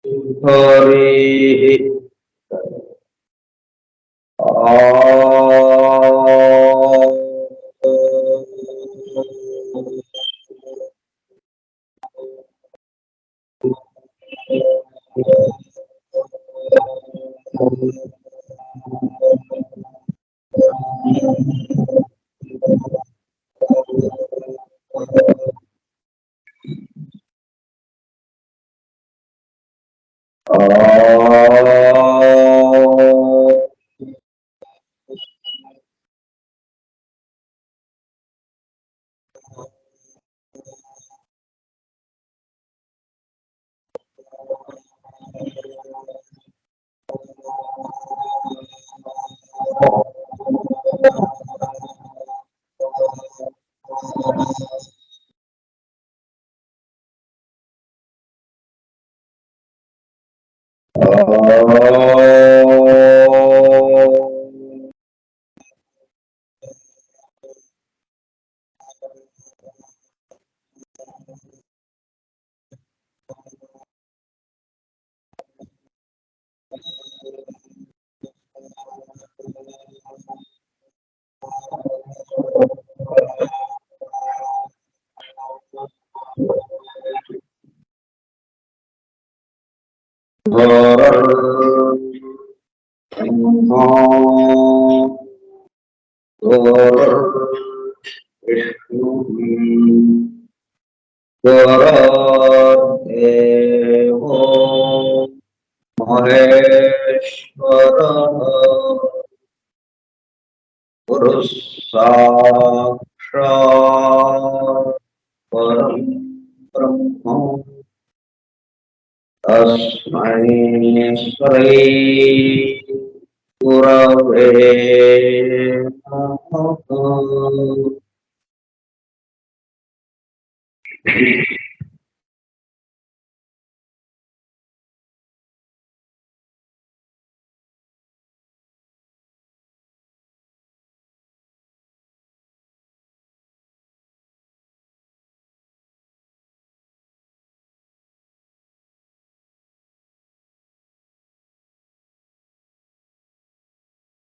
हरि गुरुर्देवो महेश्वरः गुरुः साक्षात् परं ब्रह्म तस्मै श्री गुरवे नमः।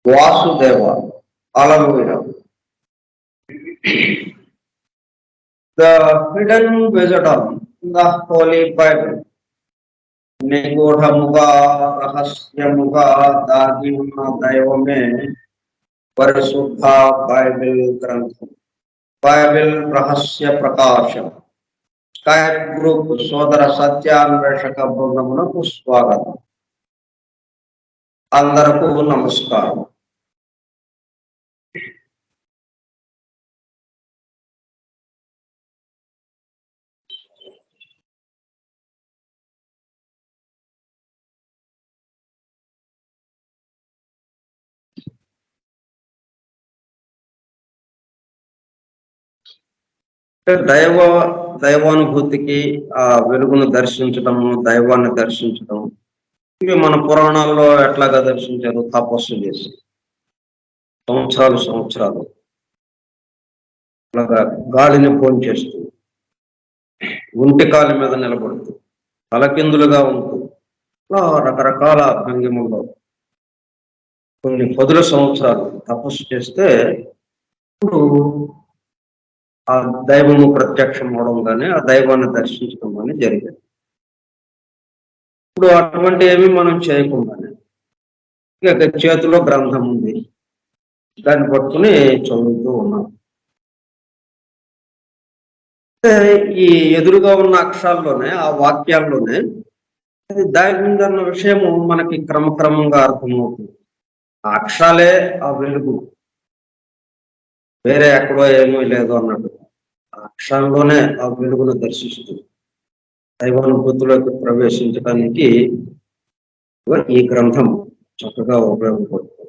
Vasudeva, Alamvira. The hidden wisdom in the Holy Bible. निगूढ़मुगा रहस्यमुगा दागी ఉన్న దైవమే పరిశుద్ధ బైబిల్ గ్రంథం. బైబిల్ రహస్య ప్రకాశం. స్కైప్ గ్రూప్ సోదర సత్యాన్వేషక బృందమునకు స్వాగతం. అందరకు నమస్కారం. దైవానుభూతికి ఆ వెలుగును దర్శించడము, దైవాన్ని దర్శించడం, ఇవి మన పురాణాల్లో ఎట్లాగా దర్శించారు? తపస్సు చేసి సంవత్సరాలు అలాగా గాలిని పోంచేస్తూ, ఒంటి కాలి మీద నిలబడుతూ, తలకిందులుగా ఉంటూ, రకరకాల భంగిమల్లో కొన్ని 10 సంవత్సరాలు తపస్సు చేస్తే ఇప్పుడు ఆ దైవము ప్రత్యక్షం అవడం కానీ, ఆ దైవాన్ని దర్శించడం కానీ జరిగింది. ఇప్పుడు అటువంటి ఏమి మనం చేయకుండానే ఇక చేతిలో గ్రంథం ఉంది, దాన్ని పట్టుకుని చదువుతూ ఉన్నాం. ఈ ఎదురుగా ఉన్న అక్షరాల్లోనే, ఆ వాక్యాల్లోనే దాని మీద ఉన్న విషయము మనకి క్రమక్రమంగా అర్థమవుతుంది. ఆ అక్షరాలే ఆ వెలుగు, వేరే ఎక్కడో ఏమీ లేదు అన్నట్టు ఆ అక్షరంలోనే ఆ వెలుగును దర్శిస్తుంది. దైవానుభూతిలోకి ప్రవేశించడానికి ఈ గ్రంథం చక్కగా ఉపయోగపడుతుంది.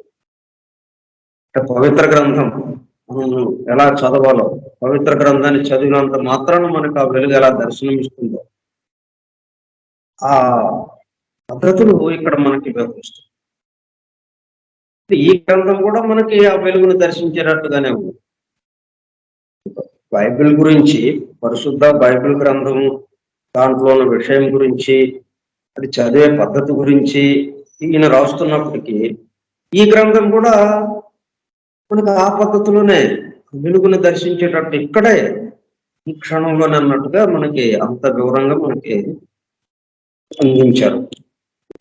పవిత్ర గ్రంథం మనం ఎలా చదవాలో, పవిత్ర గ్రంథాన్ని చదివినంత మాత్రాన మనకు ఆ వెలుగు ఎలా దర్శనమిస్తుందో ఆ పద్ధతులు ఇక్కడ మనకి వివరిస్తుంది. ఈ గ్రంథం కూడా మనకి ఆ వెలుగును దర్శించేటట్టుగానే ఉంది. బైబిల్ గురించి, పరిశుద్ధ బైబిల్ గ్రంథము, దాంట్లో ఉన్న విషయం గురించి అది చదివే పద్ధతి గురించి ఈయన రాస్తున్నప్పటికీ ఈ గ్రంథం కూడా మనకు ఆ పద్ధతిలోనే వెలుగును దర్శించేటట్టు ఇక్కడే ఈ క్షణంలోనే అన్నట్టుగా మనకి అంత వివరంగా మనకి అందించారు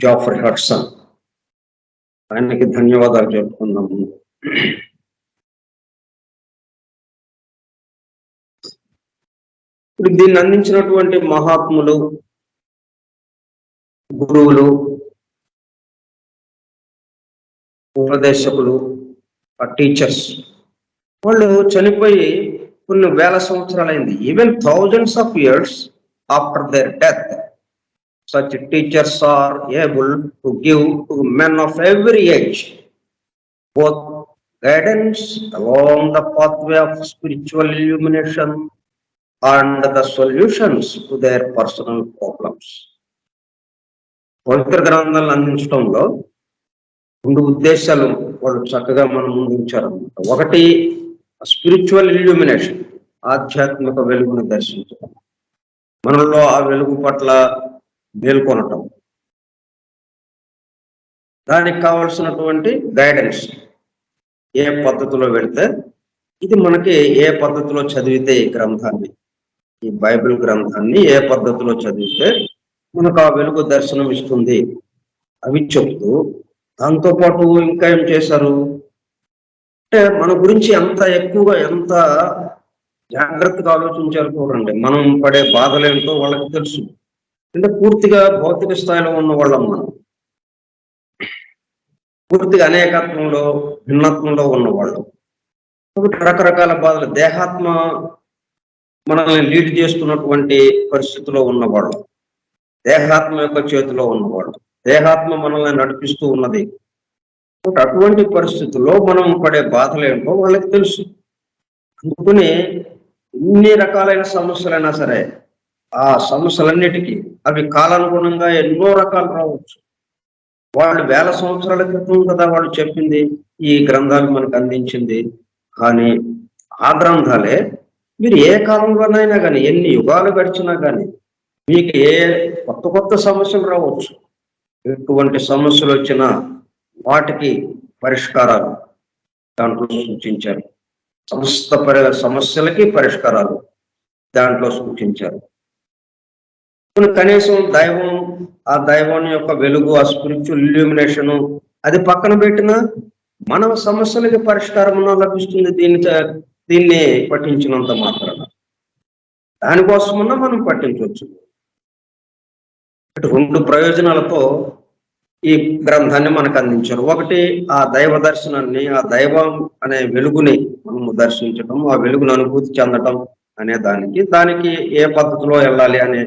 జాఫ్రీ హడ్సన్. ఆయనకి ధన్యవాదాలు చెప్పుకుందాము. ఇప్పుడు దీన్ని అందించినటువంటి మహాత్ములు, గురువులు, ఉపదేశకులు, టీచర్స్ వాళ్ళు చనిపోయి కొన్ని వేల సంవత్సరాలైంది. Even thousands of years after their death such teachers are able to give to men of every age both guidance along the pathway of spiritual illumination and the solutions to their personal problems. పవిత్ర గ్రంథాలను అందించడంలో రెండు ఉద్దేశాలు వాళ్ళు చక్కగా మనం ముందుంచారు. ఒకటి spiritual illumination, ఆధ్యాత్మిక వెలుగును దర్శించడం, మనలో ఆ వెలుగు పట్ల మేల్కొనటం, దానికి కావలసినటువంటి గైడెన్స్, ఏ పద్ధతిలో వెళితే ఇది మనకి ఏ పద్ధతిలో చదివితే ఈ గ్రంథాన్ని, ఈ బైబిల్ గ్రంథాన్ని ఏ పద్ధతిలో చదివితే మనకు ఆ వెలుగు దర్శనం ఇస్తుంది అవి చెప్తూ, దాంతోపాటు ఇంకా ఏం చేశారు అంటే మన గురించి ఎంత ఎక్కువగా ఎంత జాగ్రత్తగా ఆలోచించారు చూడండి. మనం పడే బాధలేంటో వాళ్ళకి తెలుసు. అంటే పూర్తిగా భౌతిక స్థాయిలో ఉన్న వాళ్ళం మనం, పూర్తిగా అనేకత్వంలో భిన్నత్వంలో ఉన్నవాళ్ళం. ఒకటి రకరకాల బాధలు, దేహాత్మ మనల్ని లీడ్ చేస్తున్నటువంటి పరిస్థితిలో ఉన్నవాళ్ళం, దేహాత్మ యొక్క చేతిలో ఉన్నవాళ్ళు, దేహాత్మ మనల్ని నడిపిస్తూ ఉన్నది. అటువంటి పరిస్థితుల్లో మనం పడే బాధలు ఏంటో వాళ్ళకి తెలుసు. అందుకని ఎన్ని రకాలైన సమస్యలైనా సరే ఆ సమస్యలన్నిటికీ అవి కాలానుగుణంగా ఎన్నో రకాలు రావచ్చు. వాళ్ళు వేల సంవత్సరాల క్రితం కదా వాళ్ళు చెప్పింది, ఈ గ్రంథాలు మనకు అందించింది. కానీ ఆ గ్రంథాలే మీరు ఏ కాలంలోనైనా కానీ ఎన్ని యుగాలు గడిచినా కానీ మీకు ఏ కొత్త కొత్త సమస్యలు రావచ్చు. ఎటువంటి సమస్యలు వచ్చినా వాటికి పరిష్కారాలు దాంట్లో సూచించారు. సమస్త సమస్యలకి పరిష్కారాలు దాంట్లో సూచించారు. కనీసం దైవం, ఆ దైవం యొక్క వెలుగు, ఆ స్పిరిచువల్ ఇల్యూమినేషన్ అది పక్కన పెట్టినా మన సమస్యలకి పరిష్కారం లభిస్తుంది దీన్ని పఠించినంత మాత్రాన. దానికోసమన్నా మనం పఠించవచ్చు. రెండు ప్రయోజనాలతో ఈ గ్రంథాన్ని మనకు అందించారు. ఒకటి ఆ దైవ దర్శనాన్ని, ఆ దైవం అనే వెలుగుని మనము దర్శించటం, ఆ వెలుగును అనుభూతి చెందటం అనే దానికి ఏ పద్ధతిలో వెళ్ళాలి అనే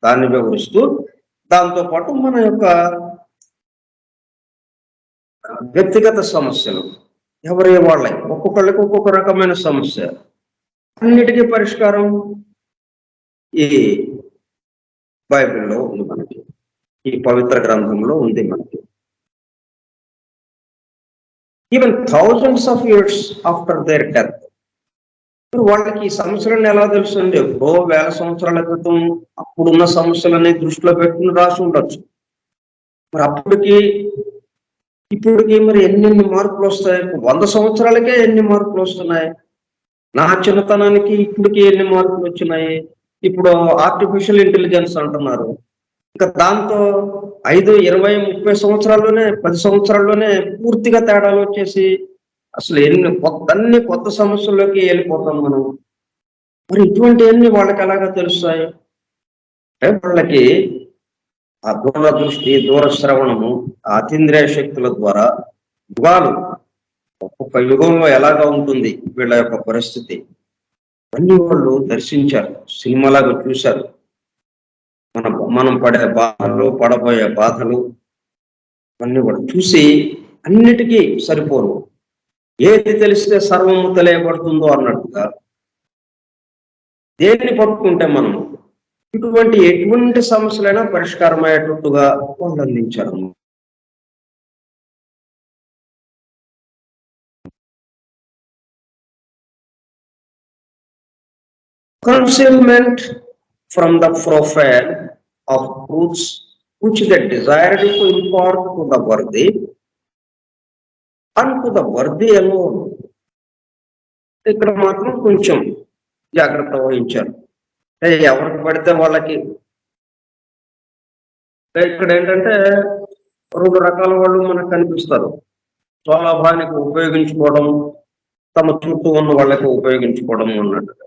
దాన్ని వివరిస్తూ, దాంతోపాటు మన యొక్క వ్యక్తిగత సమస్యలు ఎవరి వాళ్ళే ఒక్కొక్కళ్ళకి ఒక్కొక్క రకమైన సమస్య, అన్నిటికీ పరిష్కారం ఈ బైబిల్లో ఉంది మనకి, ఈ పవిత్ర గ్రంథంలో ఉంది మనకి. Even thousands of years after their death, వాళ్ళకి ఈ సమస్యలను ఎలా తెలుస్తుంది? ఎప్పుడో వేల సంవత్సరాల క్రితం అప్పుడున్న సమస్యలని దృష్టిలో పెట్టుకుని రాసి ఉండొచ్చు. మరి అప్పటికి ఇప్పటికి మరి ఎన్ని మార్పులు వస్తాయి? 100 సంవత్సరాలకే ఎన్ని మార్పులు వస్తున్నాయి. నా చిన్నతనానికి ఇప్పటికి ఎన్ని మార్పులు వచ్చినాయి. ఇప్పుడు ఆర్టిఫిషియల్ ఇంటెలిజెన్స్ అంటున్నారు. ఇంకా దాంతో 5, 20, 30 సంవత్సరాల్లోనే 10 సంవత్సరాల్లోనే పూర్తిగా తేడాలు వచ్చేసి అసలు అన్ని కొత్త సమస్యల్లోకి వెళ్ళిపోతాం మనం. మరి ఇటువంటివన్నీ వాళ్ళకి ఎలాగా తెలుస్తాయి? వాళ్ళకి ఆ దూరదృష్టి, దూరశ్రవణము, ఆ అతీంద్రియ శక్తుల ద్వారా యుగాలు, ఒక్కొక్క యుగంలో ఎలాగా ఉంటుంది వీళ్ళ యొక్క పరిస్థితి అన్ని వాళ్ళు దర్శించారు, సినిమాలాగా చూశారు. మనం పడే బాధలు, పడబోయే బాధలు అన్ని కూడా చూసి అన్నిటికీ సరిపోరు. ఏది తెలిస్తే సర్వము తెలియబడుతుందో అన్నట్టుగా దేన్ని పట్టుకుంటే మనం ఎటువంటి సమస్యలైనా పరిష్కారం అయ్యేటట్టుగా వాళ్ళు అందించారు. Concealment from the profile of truths which they desired to impart to the worthy and to the worthy alone. ఇక్కడ మాత్రం కొంచెం జాగ్రత్త వహించారు. ఎవరికి పడితే వాళ్ళకి ఇక్కడ ఏంటంటే 2 రకాల వాళ్ళు మనకు కనిపిస్తారు. స్వలాభానికి ఉపయోగించుకోవడం, తమ చుట్టూ ఉన్న వాళ్ళకి ఉపయోగించుకోవడం అన్నట్టుగా.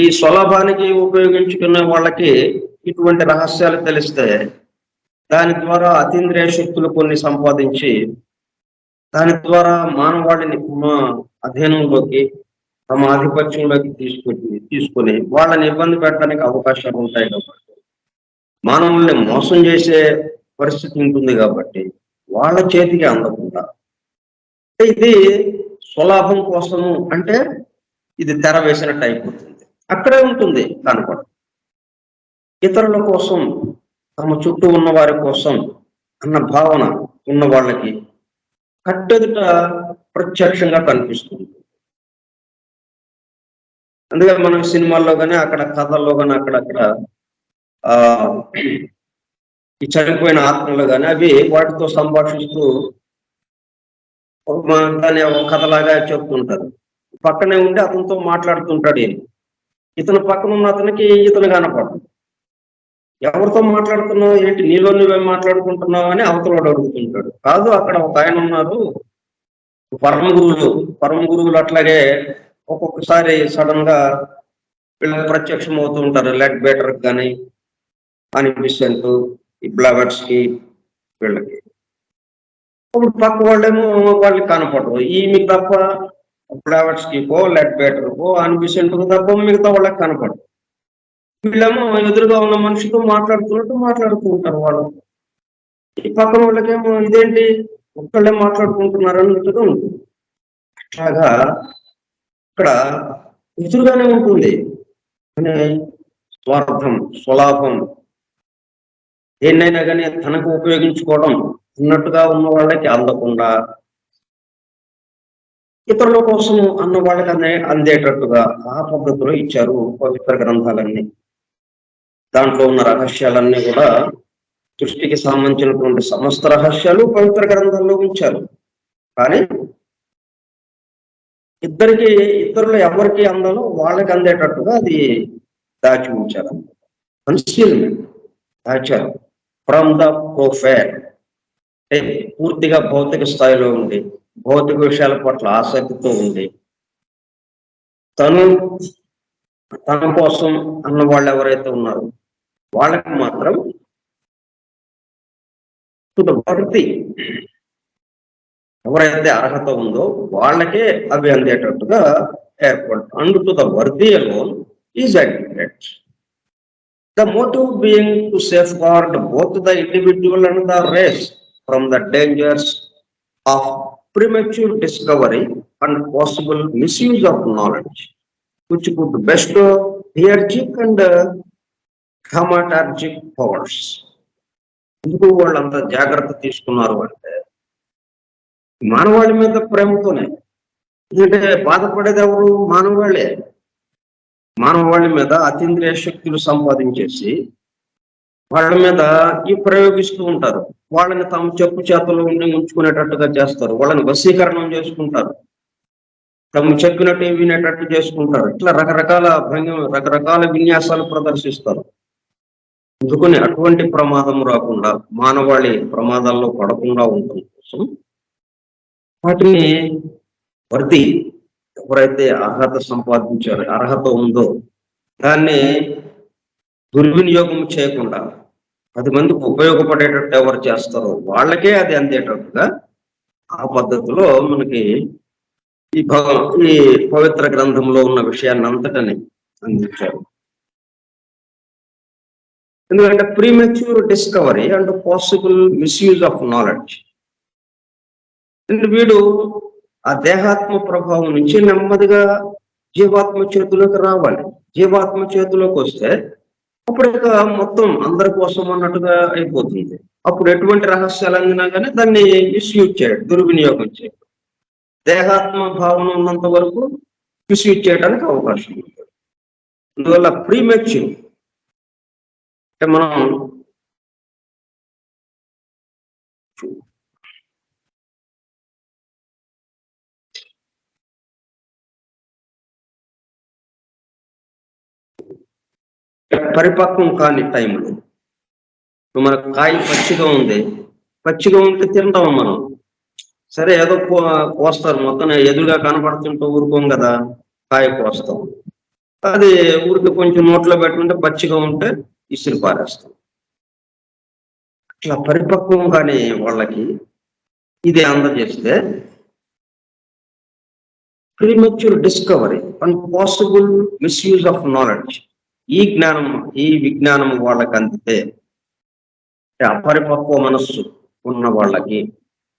ఈ స్వలాభానికి ఉపయోగించుకునే వాళ్ళకి ఇటువంటి రహస్యాలు తెలిస్తే దాని ద్వారా అతీంద్రియ శక్తులు కొన్ని సంపాదించి దాని ద్వారా మానవాళిని అధీనంలోకి తమ ఆధిపత్యంలోకి తీసుకొని వాళ్ళని ఇబ్బంది పెట్టడానికి అవకాశాలు ఉంటాయి కాబట్టి, మానవుల్ని మోసం చేసే పరిస్థితి ఉంటుంది కాబట్టి వాళ్ళ చేతికి అందకుండా ఇది స్వలాభం కోసము అంటే ఇది తెర వేసినట్టు అయిపోతుంది. అక్కడే ఉంటుంది కనపడదు. ఇతరుల కోసం, తమ చుట్టూ ఉన్న వారి కోసం అన్న భావన ఉన్న వాళ్ళకి కట్టెదుట ప్రత్యక్షంగా కనిపిస్తుంది. అందుకే మనం సినిమాల్లో కానీ అక్కడ కథల్లో కానీ అక్కడక్కడ ఈ చనిపోయిన ఆత్మలు కానీ అవి వాటితో సంభాషిస్తూ దాన్ని ఒక కథలాగా చెప్తుంటారు. పక్కనే ఉండి అతనితో మాట్లాడుతుంటాడు. ఇతను పక్కన ఉన్న అతనికి ఇతను కనపడదు. ఎవరితో మాట్లాడుతున్నావు ఏంటి, నీలో నువ్వే మాట్లాడుకుంటున్నావు అని అవతలవాడు అడుగుతుంటాడు. కాదు, అక్కడ ఒక ఆయన ఉన్నారు, పరమ గురువులు అట్లాగే ఒక్కొక్కసారి సడన్ గా వీళ్ళకి ప్రత్యక్షం అవుతూ ఉంటారు. లెడ్ బేటర్ కానీ అనిపిసెంట్, ఈ బ్లావర్స్ కి వీళ్ళకి. అప్పుడు పక్క వాళ్ళేమో వాళ్ళకి కనపడరు. ఈమెకి తప్ప ఫ్లవర్స్ కి కో, లెడ్ బేటర్ కో, అనిపిసెంట్ తప్ప మిగతా వాళ్ళకి కనపడరు. వీళ్ళేమో ఎదురుగా ఉన్న మనిషితో మాట్లాడుతూ ఉంటారు. వాళ్ళు ఈ పక్కన వాళ్ళకేమో ఇదేంటి ఒక్కళ్ళే మాట్లాడుకుంటున్నారు అన్నట్టుగా ఉంటుంది. అట్లాగా ఇక్కడ ఎదురుగానే ఉంటుంది అనే స్వార్థం, స్వలాభం, దేన్నైనా కానీ తనకు ఉపయోగించుకోవడం అన్నట్టుగా ఉన్న వాళ్ళకి అందకుండా ఇతరుల కోసం అన్న వాళ్ళకి అందేటట్టుగా ఆ పద్ధతిలో ఇచ్చారు పవిత్ర గ్రంథాలన్నీ. దాంట్లో ఉన్న రహస్యాలన్నీ కూడా సృష్టికి సంబంధించినటువంటి సమస్త రహస్యాలు పవిత్ర గ్రంథాల్లో ఉంచారు. కానీ ఇతరులు ఎవరికి అందాలో వాళ్ళకి అందేటట్టుగా అది దాచి ఉంచారు. కన్సీల్మెంట్ దాచారు. ఫ్రమ్ ద ప్రొఫైల్, పూర్తిగా భౌతిక స్థాయిలో ఉండి భౌతిక విషయాల పట్ల ఆసక్తితో ఉండి తన కోసం అన్న వాళ్ళు ఎవరైతే ఉన్నారో వాళ్ళకి మాత్రం భక్తి ఎవరైతే అర్హత ఉందో వాళ్ళకే అవి అందేటట్టుగా ఏర్పడు. And to the worthy alone is admitted. The motive being to safeguard both the individual and the race from the dangers of premature discovery and possible misuse of knowledge, which could bestow theurgic and thaumaturgic powers. ఎందుకు వాళ్ళంతా జాగ్రత్త తీసుకున్నారు అంటే మానవాళి మీద ప్రేమతోనే. ఎందుకంటే బాధపడేది ఎవరు? మానవాళ్ళే. మానవాళి మీద అతీంద్రియ శక్తులు సంపాదించేసి వాళ్ళ మీద ఈ ప్రయోగిస్తూ ఉంటారు. వాళ్ళని తమ చెప్పు చేతల్లో ఉంచుకునేటట్టుగా చేస్తారు. వాళ్ళని వశీకరణం చేసుకుంటారు. తమ చెప్పినట్టు వినేటట్టు చేసుకుంటారు. ఇట్లా రకరకాల విన్యాసాలు ప్రదర్శిస్తారు. అందుకని అటువంటి ప్రమాదం రాకుండా, మానవాళి ప్రమాదాల్లో పడకుండా ఉండటం కోసం వాటిని వర్తి ఎవరైతే అర్హత ఉందో దాన్ని దుర్వినియోగం చేయకుండా 10 మందికి ఉపయోగపడేటట్టు ఎవరు చేస్తారో వాళ్ళకే అది అందేటట్టుగా ఆ పద్ధతిలో మనకి ఈ పవిత్ర గ్రంథంలో ఉన్న విషయాన్ని అంతటని అందించారు. ఎందుకంటే premature discovery and possible misuse of knowledge. వీడు ఆ దేహాత్మ ప్రభావం నుంచి నెమ్మదిగా జీవాత్మ చేతిలోకి రావాలి. జీవాత్మ చేతిలోకి వస్తే అప్పుడు ఇక మొత్తం అందరి కోసం అన్నట్టుగా అయిపోతుంది. అప్పుడు ఎటువంటి రహస్యాలు అందినా కానీ దాన్ని మిస్యూజ్ చేయడం, దుర్వినియోగం చేయడం. దేహాత్మ భావన ఉన్నంత వరకు మిస్యూజ్ చేయడానికి అవకాశం ఉంటుంది. అందువల్ల ప్రీమెచ్యూర్ అంటే మనం పరిపక్వం కాని టైంలో మన కాయ పచ్చిగా ఉంటే తింటాం మనం. సరే ఏదో కోస్తారు, మొత్తం ఎదురుగా కనపడుతుంటే ఊరుకోం కదా, కాయ కోస్తాం. అది ఊరికి కొంచెం నోట్లో పెట్టుకుంటే పచ్చిగా ఉంటే ఇసిరి పారేస్తాం. అట్లా పరిపక్వం కానీ వాళ్ళకి ఇది అందజేస్తే premature discovery and possible misuse of knowledge, ఈ విజ్ఞానం వాళ్ళకి అందితే అపరిపక్వ మనస్సు ఉన్న వాళ్ళకి,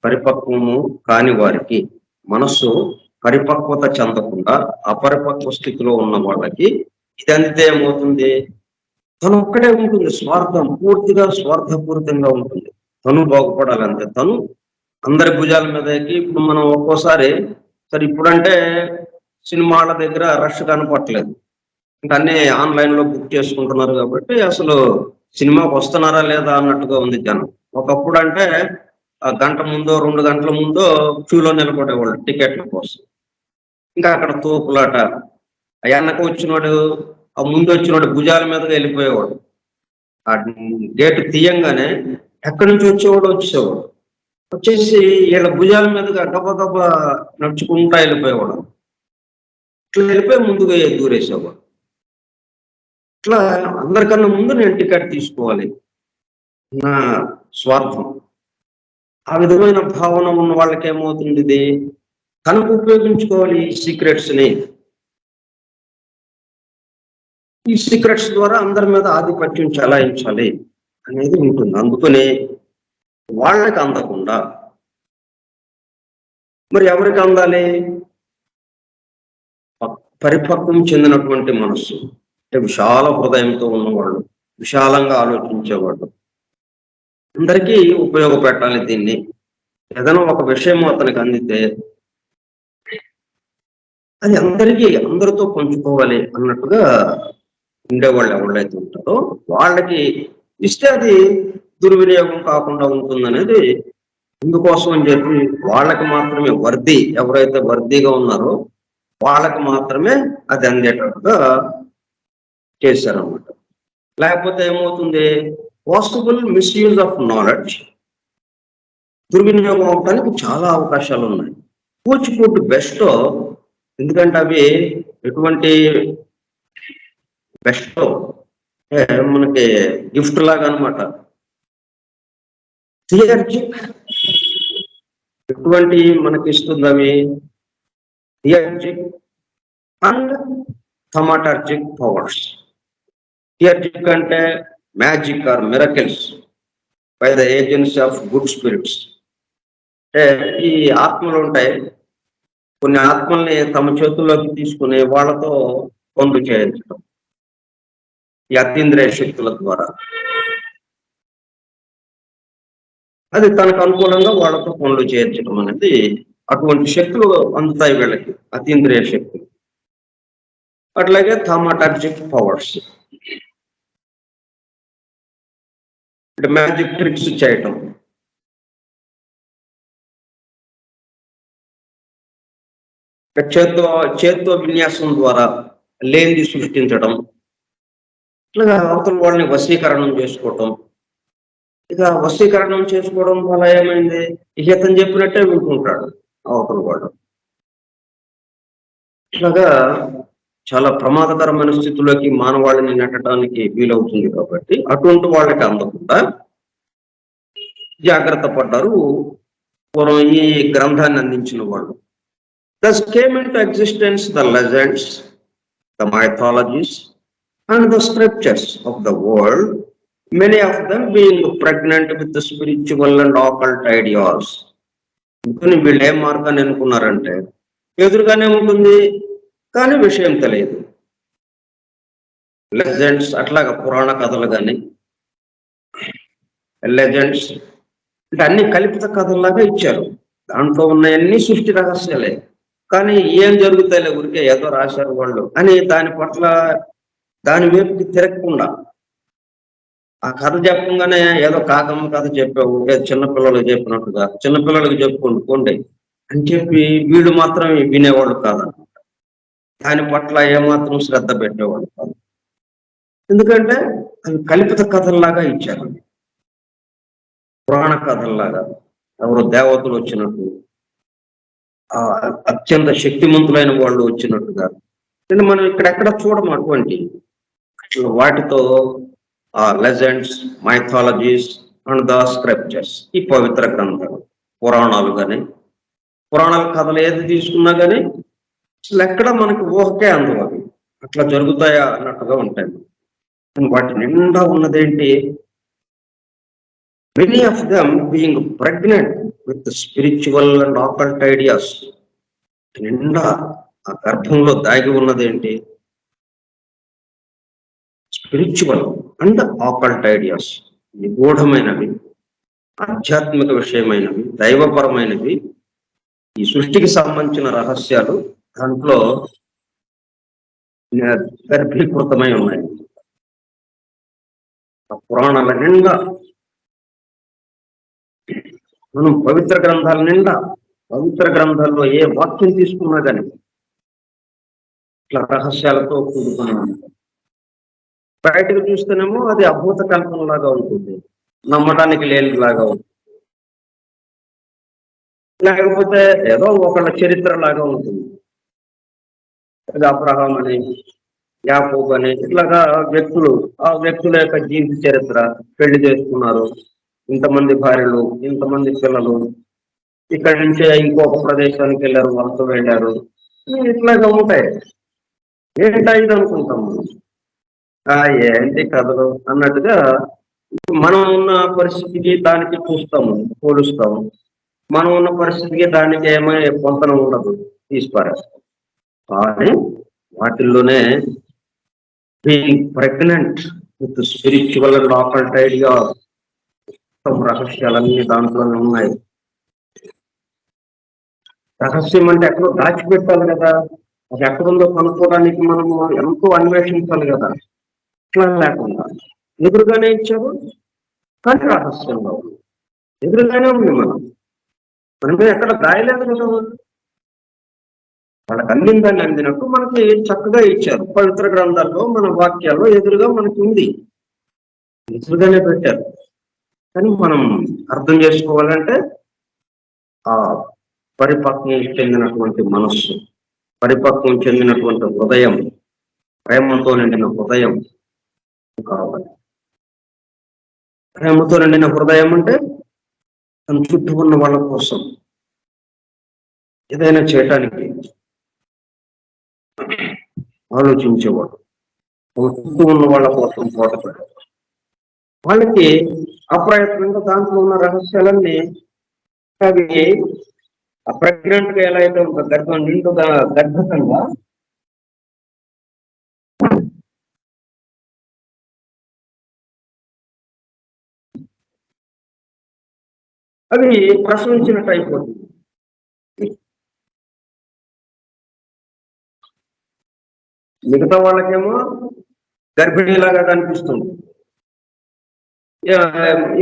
పరిపక్వము కాని వారికి, మనస్సు పరిపక్వత చెందకుండా అపరిపక్వ స్థితిలో ఉన్న వాళ్ళకి ఇది అందితే ఏమవుతుంది? తను ఒక్కడే ఉంటుంది, స్వార్థం, పూర్తిగా స్వార్థపూరితంగా ఉంటుంది. తను బాగుపడాలంటే తను అందరి భుజాల మీదకి. ఇప్పుడు మనం ఒక్కోసారి సరే ఇప్పుడంటే సినిమాల దగ్గర రష్ కనపట్లేదు, ఇంకా అన్ని ఆన్లైన్ లో బుక్ చేసుకుంటున్నారు కాబట్టి అసలు సినిమాకి వస్తున్నారా లేదా అన్నట్టుగా ఉంది జనం. ఒకప్పుడు అంటే గంట ముందో 2 గంటల ముందో క్యూలో నిలబడేవాళ్ళు టికెట్ల కోసం. ఇంకా అక్కడ తోపులాట, వెనక వచ్చినోడు ఆ ముందు వచ్చినోడు భుజాల మీదగా వెళ్ళిపోయేవాడు. ఆ గేటు తీయంగానే ఎక్కడి నుంచి వచ్చేసేవాడు, వచ్చేసి వీళ్ళ భుజాల మీదగా గబగబా నడుచుకుంటా వెళ్ళిపోయేవాడు. ఇట్లా వెళ్ళిపోయి ముందుగా దూరేసేవాడు. ఇట్లా అందరికన్నా ముందు నేను టికెట్ తీసుకోవాలి, నా స్వార్థం. ఆ విధమైన భావన ఉన్న వాళ్ళకి ఏమవుతుంది? ఇది తనకు ఉపయోగించుకోవాలి ఈ సీక్రెట్స్ ద్వారా అందరి మీద ఆధిపత్యం చెలాయించాలి అనేది ఉంటుంది. అందుకనే వాళ్ళకి అందకుండా మరి ఎవరికి అందాలి? పరిపక్వం చెందినటువంటి మనస్సు, అంటే విశాల హృదయంతో ఉన్నవాళ్ళు, విశాలంగా ఆలోచించేవాళ్ళు, అందరికీ ఉపయోగపెట్టాలి. దీన్ని ఏదైనా ఒక విషయం అతనికి అందితే అది అందరితో పంచుకోవాలి అన్నట్టుగా ఉండేవాళ్ళు ఎవరైతే ఉంటారో వాళ్ళకి ఇస్తే అది దుర్వినియోగం కాకుండా ఉంటుందనేది. ఇందుకోసం అని చెప్పి వాళ్ళకి మాత్రమే ఎవరైతే వర్దీగా ఉన్నారో వాళ్ళకి మాత్రమే అది అందేటట్టుగా చేశారన్నమాట. లేకపోతే ఏమవుతుంది? పాసిబుల్ మిస్యూజ్ ఆఫ్ నాలెడ్జ్, దుర్వినియోగం అవడానికి చాలా అవకాశాలు ఉన్నాయి. కూచిపూడి బెస్ట్, ఎందుకంటే అవి ఎటువంటి బెస్ట్ మనకి గిఫ్ట్ లాగా అనమాట. థియర్జిక్ ఎటువంటి మనకి ఇస్తుంది అవి? థియర్జిక్ అండ్ థమాటర్జిక్ పవర్స్. థియర్జిక్ అంటే magic or miracles by the agency of good spirits. అంటే ఈ ఆత్మలు ఉంటాయి, కొన్ని ఆత్మల్ని తమ చేతుల్లోకి తీసుకుని వాళ్ళతో పనులు చేయించడం ఈ అతీంద్రియ శక్తుల ద్వారా. అది తనకు అనుకూలంగా వాళ్ళతో పనులు చేయించడం అనేది, అటువంటి శక్తులు అందుతాయి వీళ్ళకి, అతీంద్రియ శక్తులు. అట్లాగే థమాటర్జిక్ పవర్స్ అంటే మ్యాజిక్ ట్రిక్స్ చేయటం. చేత్తో విన్యాసం ద్వారా లేనిది సృష్టించడం, ఇట్లాగా అవతల వాళ్ళని వశీకరణం చేసుకోవటం. ఇక వశీకరణం చేసుకోవడం వల్ల ఏమైంది? ఇతను చెప్పినట్టే వింటుంటాడు అవతల వాడు. ఇట్లాగా చాలా ప్రమాదకరమైన స్థితిలోకి మానవాళిని నెట్టడానికి వీలవుతుంది. కాబట్టి అటువంటి వాళ్ళకి అందకుండా జాగ్రత్త పడ్డారు పూర్వం ఈ గ్రంథాన్ని అందించిన వాళ్ళు. Thus came into existence the legends, the mythologies, and the scriptures of the world, many of them being pregnant with the spiritual and occult ideas. ఇంకొని వీళ్ళు ఏం మార్గాన్ని ఎన్నుకున్నారంటే ఎదురుగానే ఉంటుంది కానీ విషయం తెలియదు. లెజెండ్స్, అట్లాగా పురాణ కథలు కానీ, లెజెండ్స్ అంటే అన్ని కల్పిత కథల్లాగా ఇచ్చారు. దాంట్లో ఉన్నాయన్నీ సృష్టి రహస్యాలే, కానీ ఏం జరుగుతాయిలే ఊరికే ఏదో రాశారు వాళ్ళు అని దాని పట్ల దాని వైపుకి తిరగకుండా ఆ కథ చెప్పంగానే ఏదో కాకమ్మ కథ చెప్పావు, చిన్నపిల్లలకు చెప్పినట్టుగా చిన్నపిల్లలకు చెప్పుకోండి అని చెప్పి వీళ్ళు మాత్రం వినేవాళ్ళు కాదన్నమాట. దాని పట్ల ఏమాత్రం శ్రద్ధ పెట్టేవాళ్ళు కాదు. ఎందుకంటే అవి కల్పిత కథల్లాగా ఇచ్చారు, పురాణ కథల్లాగా. ఎవరు దేవతలు వచ్చినట్టు, ఆ అత్యంత శక్తిమంతులైన వాళ్ళు వచ్చినట్టుగా. అంటే మనం ఇక్కడెక్కడ చూడము అటువంటి వాటితో legends, mythologies and the scriptures, ఈ పవిత్ర గ్రంథాలు, పురాణాలు కానీ పురాణాల కథలు ఏది తీసుకున్నా కానీ అసలు ఎక్కడ మనకి ఊహకే అందవు. అవి అట్లా జరుగుతాయా అన్నట్టుగా ఉంటాయి. వాటి నిండా ఉన్నదేంటి? Many of them being pregnant with spiritual and occult ideas. నిండా ఆ గర్భంలో దాగి ఉన్నదేంటి? స్పిరిచువల్ అండ్ ఆకల్ట్ ఐడియాస్, నిగూఢమైనవి, ఆధ్యాత్మిక విషయమైనవి, దైవపరమైనవి, ఈ సృష్టికి సంబంధించిన రహస్యాలు దాంట్లో గర్భీకృతమై ఉన్నాయి. ఆ పురాణాల నిండా, మనం పవిత్ర గ్రంథాల నిండా, పవిత్ర గ్రంథాల్లో ఏ వాక్యం తీసుకున్నా కానీ ఇట్లా రహస్యాలతో కూడుకున్నాం. బయటకు చూస్తేనేమో అది అద్భుత కల్పనలాగా ఉంటుంది, నమ్మటానికి లేనిలాగా ఉంటుంది, లేకపోతే ఏదో ఒకళ్ళ చరిత్ర లాగా ఉంటుంది. అబ్రహాం అని, యాకోబ్ అని, ఇట్లాగా వ్యక్తులు, ఆ వ్యక్తుల యొక్క జీవిత చరిత్ర, పెళ్లి చేసుకున్నారు, ఇంతమంది భార్యలు, ఇంతమంది పిల్లలు, ఇక్కడి నుంచే ఇంకొక ప్రదేశానికి వెళ్ళారు, వాళ్ళతో వెళ్ళారు, ఇట్లాగా ఉంటాయి. ఏంటా ఇది అనుకుంటాము, ఏంటి కథలు అన్నట్టుగా మనం ఉన్న పరిస్థితికి దానికి చూస్తాము, పోలుస్తాము. మనం ఉన్న పరిస్థితికి దానికి ఏమో పొంతన ఉండదు, తీసిపారేస్తాం. కానీ వాటిల్లోనే being pregnant with spiritual and occult idea, రహస్యాలన్నీ దాంట్లోనే ఉన్నాయి. రహస్యం అంటే ఎక్కడో దాచిపెట్టాలి కదా, అది ఎక్కడుందో కనుక్కోవడానికి మనము ఎంతో అన్వేషించాలి కదా. ఇట్లా లేకుండా ఎదురుగానే ఇచ్చారు, కానీ రహస్యంగా ఉంది, ఎదురుగానే ఉంది. మనమే ఎక్కడ దాయలేదు కదా. వాళ్ళకి అందిందని అందినట్టు మనకి చక్కగా ఇచ్చారు. పవిత్ర గ్రంథాల్లో మన వాక్యాల్లో ఎదురుగా మనకి ఉంది, ఎదురుగానే పెట్టారు. కానీ మనం అర్థం చేసుకోవాలంటే ఆ పరిపక్వం చెందినటువంటి మనస్సు, పరిపక్వం చెందినటువంటి హృదయం, ప్రేమతో నిండిన హృదయం కావాలి. ప్రేమతో నిండిన హృదయం అంటే తన చుట్టూ ఉన్న వాళ్ళ కోసం ఏదైనా చేయటానికి ఆలోచించేవాడు, తన చుట్టూ ఉన్న వాళ్ళ కోసం పోటపడేవాడు. వాళ్ళకి అప్రయత్నంగా దాంట్లో ఉన్న రహస్యాలన్నీ అవి ప్రెగ్నెంట్ గా ఎలా అయితే ఒక గర్భం నిండుగా గర్భకంగా అవి ప్రసవించినట్టు అయిపోతుంది. మిగతా వాళ్ళకేమో గర్భిణీలాగా కనిపిస్తుంది,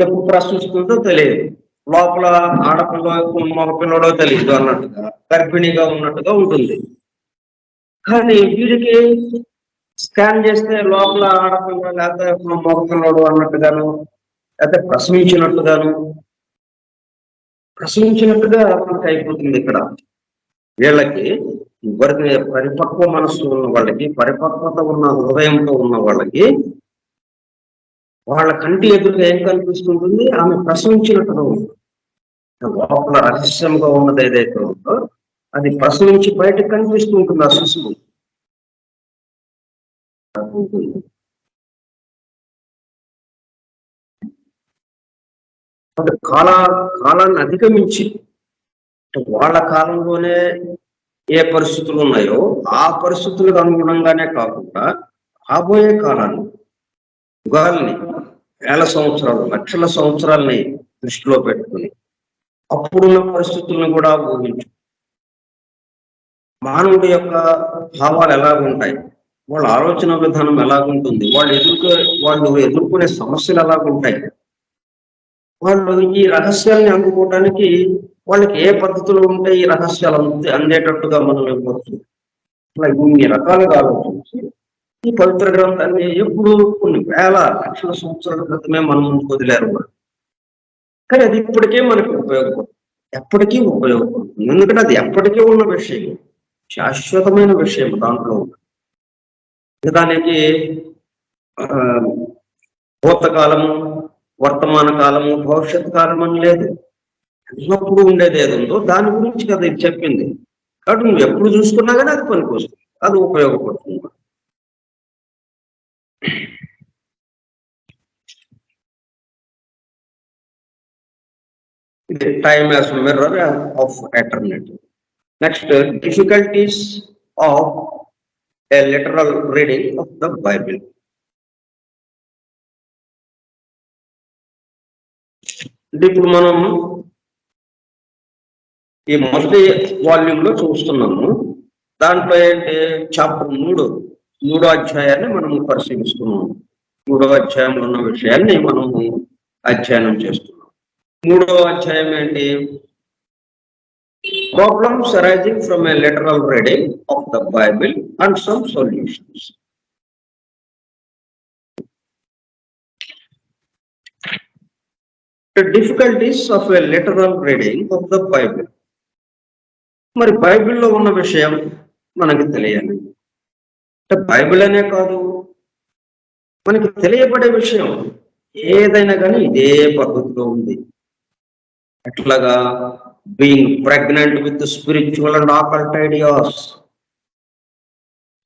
ఎప్పుడు ప్రసవిస్తుందో తెలియదు, లోపల ఆడపిల్ల మగ పిల్లడో తెలియదు అన్నట్టుగా గర్భిణీగా ఉన్నట్టుగా ఉంటుంది. కానీ వీడికి స్కాన్ చేస్తే లోపల ఆడపిల్ల లేకపోతే మగ పిల్లడు అన్నట్టుగాను, లేకపోతే ప్రసవించినట్టుగా మనకు అయిపోతుంది. ఇక్కడ వీళ్ళకి పరిపక్వ మనస్సు ఉన్న వాళ్ళకి, పరిపక్వత ఉన్న హృదయంతో ఉన్న వాళ్ళకి, వాళ్ళ కంటి ఎదురుగా ఏం కనిపిస్తుంటుంది? ఆమె ప్రసవించినట్టుగా ఉంటుంది. లోపల రహస్యంగా ఉన్నది ఏదైతే ఉందో అది ప్రసవించి బయటకు కనిపిస్తూ ఉంటుంది. ఆ శిశువు కాలాన్ని అధిగమించి, వాళ్ళ కాలంలోనే ఏ పరిస్థితులు ఉన్నాయో ఆ పరిస్థితులకు అనుగుణంగానే కాకుండా రాబోయే కాలాన్ని, యుగాల్ని, వేల సంవత్సరాలు, లక్షల సంవత్సరాలని దృష్టిలో పెట్టుకుని అప్పుడున్న పరిస్థితులను కూడా ఊహించు. మానవుడి యొక్క భావాలు ఎలా ఉంటాయి, వాళ్ళ ఆలోచన విధానం ఎలాగుంటుంది, వాళ్ళు ఎదుర్కొనే సమస్యలు ఎలాగుంటాయి, వాళ్ళు ఈ రహస్యాల్ని అందుకోవడానికి వాళ్ళకి ఏ పద్ధతులు ఉంటే ఈ రహస్యాలు అందేటట్టుగా మనం ఇవ్వచ్చు. అట్లా ఇన్ని రకాలుగా ఆలోచించి ఈ పవిత్ర గ్రంథాన్ని ఎప్పుడు కొన్ని వేల లక్షల సంవత్సరాల క్రితమే మనం ముందుకు వదిలేరు. కానీ అది ఇప్పటికే మనకి ఉపయోగపడుతుంది, ఎప్పటికీ ఉపయోగపడుతుంది. ఎందుకంటే అది ఎప్పటికీ ఉన్న విషయం, శాశ్వతమైన విషయం దాంట్లో. దానికి భూతకాలము, వర్తమాన కాలము, భవిష్యత్ కాలం అని లేదు. ఎల్లప్పుడు ఉండేది ఏది ఉందో దాని గురించి కదా ఇది చెప్పింది. కాబట్టి నువ్వు ఎప్పుడు చూసుకున్నా కానీ అది పనికి వస్తుంది, అది ఉపయోగపడుతుంది. ఇది time as mirror of eternity. Next, difficulties of A literal reading of the Bible. ఇప్పుడు మనం ఈ మొదటి వాల్యూమ్ లో చూస్తున్నాము. దాంట్లో ఏంటి, చాప్టర్ 3వ అధ్యాయాన్ని మనము పరిశీలిస్తున్నాము. 3వ అధ్యాయంలో ఉన్న విషయాన్ని మనము అధ్యయనం చేస్తున్నాం. 3వ అధ్యాయం ఏంటి, problems arising from A literal reading of the Bible and some solutions. The difficulties of a literal reading of the Bible. మరి బైబిల్లో ఉన్న విషయం మనకి తెలియాలి. బైబిల్ అనే కాదు, మనకి తెలియబడే విషయం ఏదైనా కానీ ఇదే పద్ధతిలో ఉంది. ఎట్లాగా, being pregnant with spiritual and occult ideas.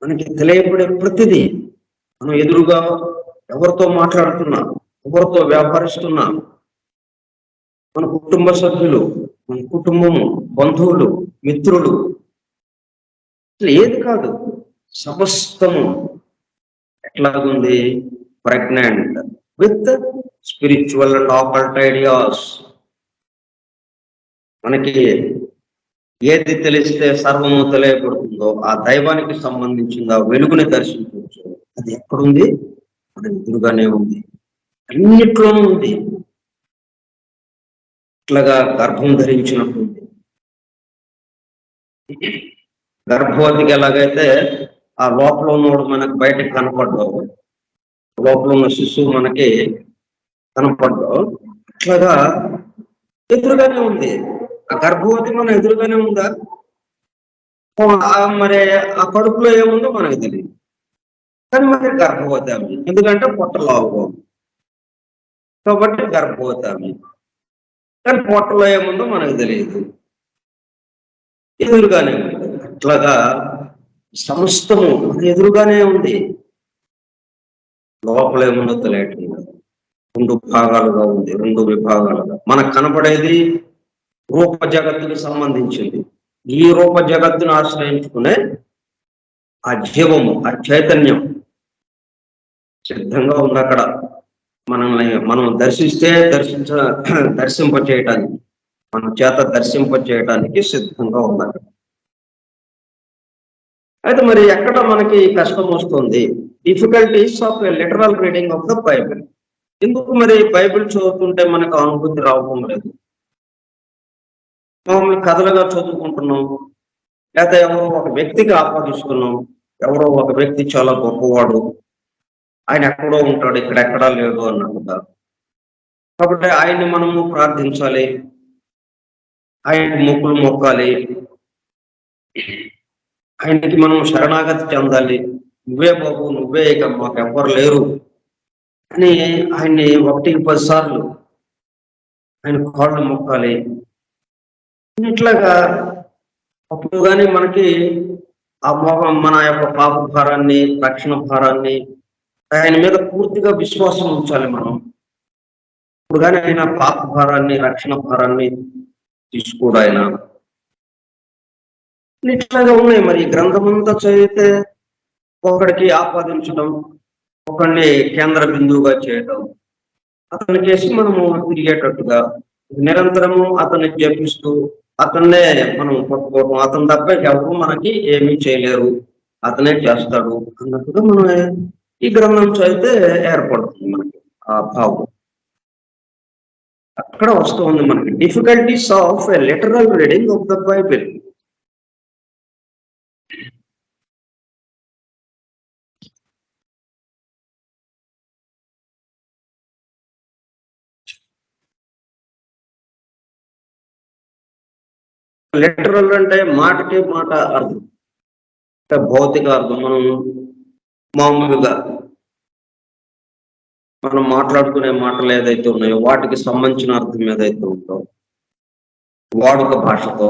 మనకి తెలియబడే ప్రతిదీ మనం ఎదురుగా ఎవరితో మాట్లాడుతున్నా, ఎవరితో వ్యవహరిస్తున్నా, మన కుటుంబ సభ్యులు, మన కుటుంబము, బంధువులు, మిత్రులు, ఏది కాదు, సమస్తము ఎట్లాగుంది, pregnant with spiritual and occult ideas. మనకి ఏది తెలిస్తే సర్వము తెలియబడుతుందో, ఆ దైవానికి సంబంధించిన వెలుగుని దర్శించవచ్చు. అది ఎక్కడుంది, మన ఎదురుగానే ఉంది, అన్నిట్లోనూ ఉంది. ఇట్లాగా గర్భం ధరించినప్పుడు, గర్భవతికి ఎలాగైతే ఆ లోపల ఉన్నవాడు మనకు బయటకు కనపడ్డావు, లోపల ఉన్న శిశువు మనకి కనపడ్డావు, అట్లాగా ఎదురుగానే ఉంది. ఆ గర్భవతి మన ఎదురుగానే ఉందా, మరి ఆ కడుపులో ఏముందో మనకు తెలియదు. కానీ మరి గర్భవతి ఆమె, ఎందుకంటే పొట్టలో కాబట్టి గర్భవతి ఆమె. కానీ పొట్టలో ఏముందో మనకు తెలియదు, ఎదురుగానే ఉంది. అట్లాగా సమస్తము ఎదురుగానే ఉంది, లోపల ఏముందో తెలియట్లేదు. 2 భాగాలుగా ఉంది, 2 విభాగాలుగా. మనకు కనపడేది రూప జగత్తుకి సంబంధించింది. ఈ రూప జగత్తును ఆశ్రయించుకునే ఆ జీవము, ఆ చైతన్యం సిద్ధంగా ఉంది అక్కడ. మనం దర్శింపచేయటానికి, మన చేత దర్శింపచేయటానికి సిద్ధంగా ఉంది. అయితే మరి ఎక్కడ మనకి కష్టం వస్తుంది, difficulties of a literal reading of the Bible. ఎందుకు మరి బైబిల్ చదువుతుంటే మనకు అనుభూతి రావడం లేదు? మామూలు కథలుగా చదువుకుంటున్నాం, లేకపోతే ఎవరో ఒక వ్యక్తికి ఆపాదిస్తున్నాం. ఎవరో ఒక వ్యక్తి చాలా గొప్పవాడు, ఆయన ఎక్కడో ఉంటాడు, ఇక్కడ ఎక్కడా లేదు అన్నట్టుగా. కాబట్టి ఆయన్ని మనము ప్రార్థించాలి, ఆయనకి మొక్కులు మొక్కాలి, ఆయనకి మనం శరణాగతి చెందాలి. నువ్వే బాబు, నువ్వే, ఇక మాకెవ్వరు లేరు అని ఆయన్ని 1-10 సార్లు ఆయన కాళ్ళు మొక్కాలి. ఇట్లాగా అప్పుడు కానీ మనకి మన యొక్క పాప భారాన్ని, రక్షణ భారాన్ని ఆయన మీద పూర్తిగా విశ్వాసం ఉంచాలి మనం. ఇప్పుడు కానీ ఆయన పాప భారాన్ని, రక్షణ భారాన్ని తీసుకోడు ఆయన. ఇట్లాగా ఉన్నాయి. మరి గ్రంథమంతా చదివితే ఒకడికి ఆపాదించడం, ఒకడిని కేంద్ర బిందువుగా చేయడం, అతని కేసి మనము తిరిగేటట్టుగా నిరంతరము అతన్ని జపిస్తూ అతన్నే మనం పట్టుకోవడం, అతని తప్ప ఎవరు మనకి ఏమీ చేయలేరు అతనే చేస్తాడు అన్నట్టుగా మనం ఈ గ్రంథం చదివితే ఏర్పడుతుంది మనకి ఆ భావం. అక్కడ వస్తూ ఉంది మనకి difficulties of a literal reading of the Bible. Literal అంటే మాటకి మాట అర్థం, అంటే భౌతిక అర్థం. మనం మామూలుగా మనం మాట్లాడుకునే మాటలు ఏదైతే ఉన్నాయో వాటికి సంబంధించిన అర్థం ఏదైతే ఉందో వాడుక భాషతో,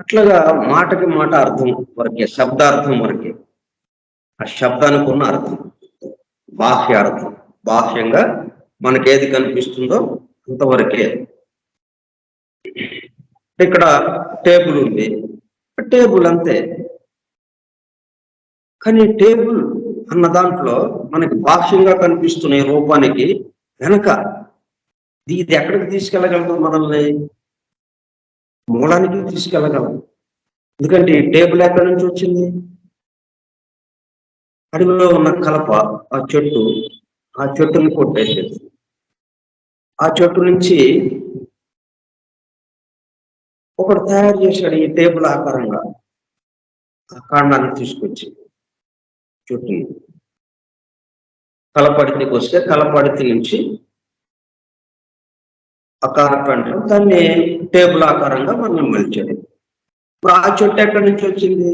అట్లాగా మాటకి మాట అర్థం వరకే, శబ్దార్థం వరకే. ఆ శబ్దానికి ఉన్న అర్థం బాహ్య అర్థం, బాహ్యంగా మనకి ఏది కనిపిస్తుందో అంతవరకే. ఇక్కడ టేబుల్ ఉంది, టేబుల్ అంతే. కానీ టేబుల్ అన్న దాంట్లో మనకి బాహ్యంగా కనిపిస్తున్న ఈ రూపానికి వెనక ఇది ఎక్కడికి తీసుకెళ్ళగలదు? మనల్ని మూలానికి తీసుకెళ్ళగలదు. ఎందుకంటే ఈ టేబుల్ ఎక్కడి నుంచి వచ్చింది? అడవిలో ఉన్న కలప, ఆ చెట్టుని కొట్టేసేది. ఆ చెట్టు నుంచి ఒకడు తయారు చేశాడు ఈ టేబుల్ ఆకారంగా, ఆ కాండాన్ని తీసుకొచ్చి చెట్టుని కలపడితికి వస్తే కలపడితి నుంచి కార్పెంటర్ దాన్ని టేబుల్ ఆకారంగా మనం మలిచాడు. ఇప్పుడు ఆ చెట్టు ఎక్కడి నుంచి వచ్చింది?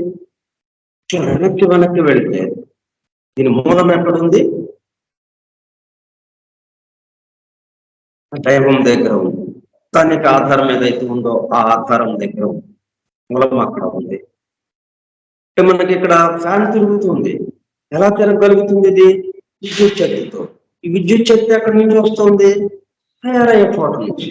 వెనక్కి వెళితే దీని మూలం ఎక్కడుంది? దైవం దగ్గర ఉంది. దానికి ఆధారం ఏదైతే ఉందో ఆ ఆధారం దగ్గర ఉంది, మూలం అక్కడ ఉంది. మనకి ఇక్కడ ఫ్యాన్ తిరుగుతుంది. ఎలా తిరగలుగుతుంది? ఇది విద్యుత్ శక్తితో. ఈ విద్యుత్ శక్తి ఎక్కడి నుంచి వస్తుంది? తయారయ్యే చోట నుంచి.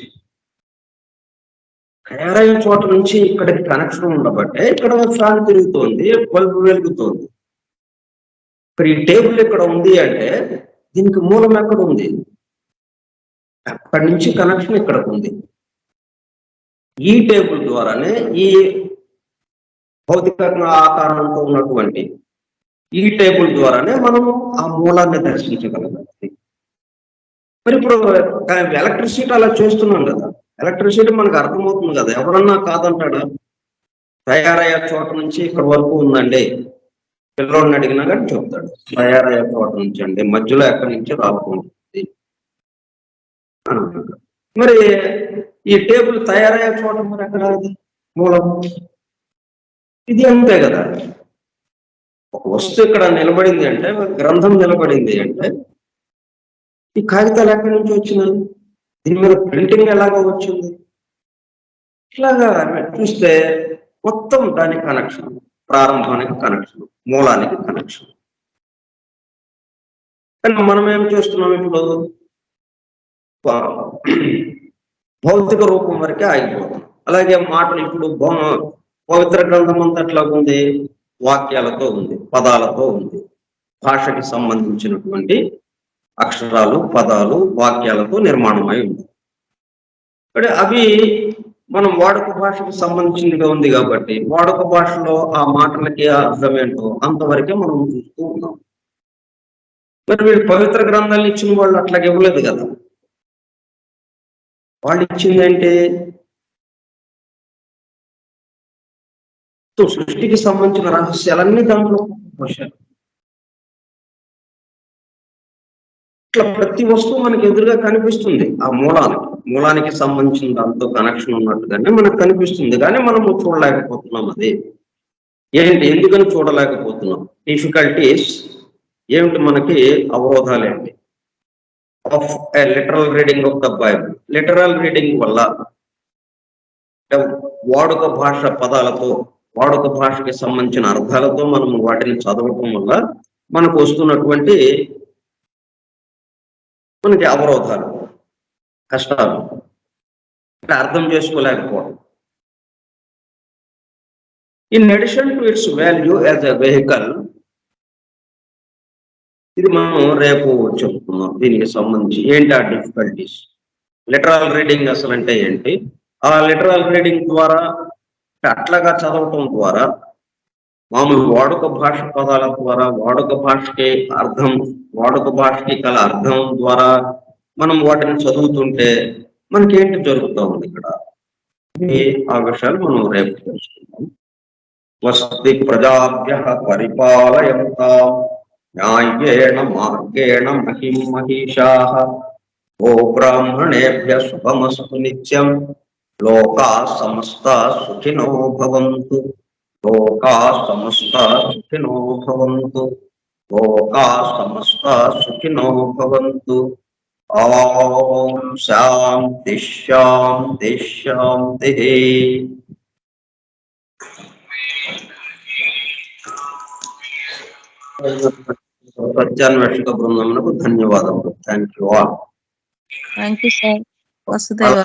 తయారయ్యే చోట నుంచి ఇక్కడికి కనెక్షన్ ఉండబట్టే ఇక్కడ ఫ్యాన్ తిరుగుతోంది, బల్బు వెలుగుతోంది. ఇప్పుడు ఈ టేబుల్ ఇక్కడ ఉంది అంటే దీనికి మూలం ఎక్కడ ఉంది? అక్కడి నుంచి కనెక్షన్ ఇక్కడికి ఉంది. ఈ టేబుల్ ద్వారానే ఈ భౌతిక ఆకారంతో ఉన్నటువంటి ఈ టేబుల్ ద్వారానే మనము ఆ మూలాన్ని దర్శించగలగాలి. మరి ఇప్పుడు ఎలక్ట్రిసిటీ అలా చేస్తున్నాం కదా, ఎలక్ట్రిసిటీ మనకు అర్థమవుతుంది కదా, ఎవరన్నా కాదంటాడా? తయారయ్యే చోట నుంచి ఇక్కడ వరకు ఉందండి, పిల్లోడిని అడిగినా కానీ చెప్తాడు. తయారయ్యే చోట నుంచి అండి, మధ్యలో ఎక్కడి నుంచి రాకుండా. మరి ఈ టేబుల్ తయారయ్యే చోట మరి ఎక్కడ మూలం? ఇది అంతే కదా. ఒక వస్తువు ఇక్కడ నిలబడింది అంటే, గ్రంథం నిలబడింది అంటే ఈ కాగితాలు ఎక్కడి నుంచి వచ్చినాయి? దీని మీద ప్రింటింగ్ ఎలాగో వచ్చింది? ఇట్లాగా చూస్తే మొత్తం దానికి కనెక్షన్, ప్రారంభానికి కనెక్షన్, మూలానికి కనెక్షన్. కానీ మనం ఏం చేస్తున్నాం ఇప్పుడు? భౌతిక రూపం వరకే ఆగిపోతాం. అలాగే మాటలు ఇప్పుడు పవిత్ర గ్రంథం అంతా ఎట్లా ఉంది? వాక్యాలతో ఉంది, పదాలతో ఉంది, భాషకి సంబంధించినటువంటి అక్షరాలు, పదాలు, వాక్యాలతో నిర్మాణమై ఉంది. అవి మనం వాడుక భాషకు సంబంధించిందిగా ఉంది కాబట్టి వాడుక భాషలో ఆ మాటలకి అర్థం ఏంటో అంతవరకే మనం చూస్తూ ఉన్నాం. మరి వీళ్ళు పవిత్ర గ్రంథాలు ఇచ్చిన వాళ్ళు అట్లాగే ఇవ్వలేదు కదా. వాళ్ళు ఇచ్చింది ఏంటి? సృష్టికి సంబంధించిన రహస్యాలన్నీ దాంట్లో పోశారు. ఇట్లా ప్రతి వస్తువు మనకి ఎదురుగా కనిపిస్తుంది. ఆ మూలానికి సంబంధించిన దాంతో కనెక్షన్ ఉన్నట్టుగానే మనకు కనిపిస్తుంది, కానీ మనము చూడలేకపోతున్నాం. అది ఏంటి? ఎందుకని చూడలేకపోతున్నాం? డిఫికల్టీస్ ఏమిటి? మనకి అవరోధాలు ఏంటి? Of a literal reading of the Bible. Literal reading వల్ల వాడుక భాష పదాలతో, వాడుక భాషకి సంబంధించిన అర్థాలతో మనం వాటిని చదవటం వల్ల మనకు వస్తున్నటువంటి మనకి అవరోధాలు, కష్టాలు, అర్థం చేసుకోలేకపోవడం. In addition to its value as a vehicle, ఇది మనం రేపు చెప్తున్నాం. దీనికి సంబంధించి ఏంటి ఆ డిఫికల్టీస్? లిటరల్ రీడింగ్ అసలు అంటే ఏంటి? ఆ లిటరల్ రీడింగ్ ద్వారా అట్లాగా చదవటం ద్వారా మామూలు వాడుక భాష పదాల ద్వారా వాడుక భాషకి గల అర్థం ద్వారా మనం వాటిని చదువుతుంటే మనకేంటి జరుగుతూ ఉంది ఇక్కడ? ఆ విషయాలు మనం రేపు తెలుసుకుందాం. స్వస్తి ప్రజాభ్యః పరిపాలయంతాం న్యాయేణ మార్గేణ మహిం మహిషాః గో బ్రాహ్మణేభ్యః శుభమస్తు నిత్యం లోకాః సమస్తాః సుఖినో భవంతు లోకాః సమస్తాః సుఖినో భవంతు లోకాః సమస్తాః సుఖినో భవంతు. ఓం శాంతి శాంతి శాంతి. సత్యాన్వేషక బృందములకు ధన్యవాదములు. Thank you all. Thank you sir. Vasudeva.